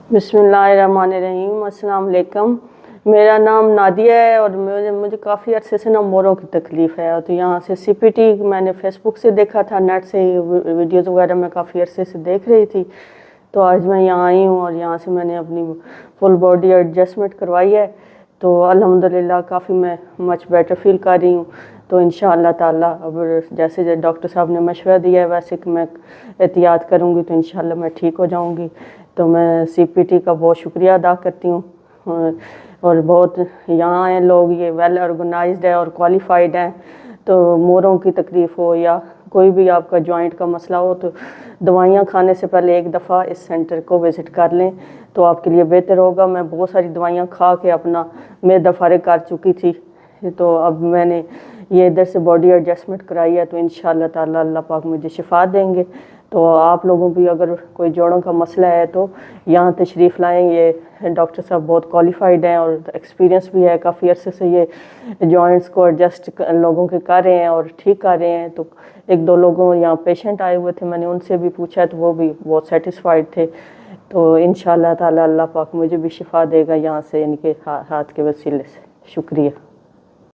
बिस्मिल्लाहिर्रहमानिर्रहीम, अस्सलाम वालेकुम। मेरा नाम नादिया है और मुझे काफ़ी अरसे से ना मोरों की तकलीफ़ है। तो यहाँ से सीपीटी मैंने फेसबुक से देखा था, नेट से वीडियोज़ वगैरह मैं काफ़ी अरसे से देख रही थी। तो आज मैं यहाँ आई हूँ और यहाँ से मैंने अपनी फुल बॉडी एडजस्टमेंट करवाई है। तो अल्हम्दुलिल्लाह काफ़ी मैं मच बेटर फील कर रही हूँ। तो इंशाअल्लाह ताला अब जैसे डॉक्टर साहब ने मशवरा दिया है वैसे कि मैं एहतियात करूँगी तो इंशाअल्लाह मैं ठीक हो जाऊँगी। तो मैं सीपीटी का बहुत शुक्रिया अदा करती हूँ। और बहुत यहाँ आए लोग, ये वेल ऑर्गेनाइज्ड है और क्वालिफाइड हैं। तो मोरों की तकलीफ़ हो या कोई भी आपका जॉइंट का मसला हो तो दवाइयाँ खाने से पहले एक दफ़ा इस सेंटर को विज़िट कर लें तो आपके लिए बेहतर होगा। मैं बहुत सारी दवाइयाँ खा के अपना मैदा फारिग कर चुकी थी, तो अब मैंने ये इधर से बॉडी एडजस्टमेंट कराई है। तो इंशाअल्लाह ताला अल्लाह पाक मुझे शिफा देंगे। तो आप लोगों भी अगर कोई जोड़ों का मसला है तो यहाँ तशरीफ़ लाएँ। ये डॉक्टर साहब बहुत क्वालिफाइड हैं और एक्सपीरियंस भी है, काफ़ी अरसे से ये जॉइंट्स को एडजस्ट लोगों के कर रहे हैं और ठीक कर रहे हैं। तो एक दो लोगों यहाँ पेशेंट आए हुए थे, मैंने उनसे भी पूछा तो वो भी बहुत सेटिस्फाइड थे। तो इंशाअल्लाह ताला अल्लाह पाक मुझे भी शिफा देगा यहाँ से, इनके हाथ के वसीले से। शुक्रिया।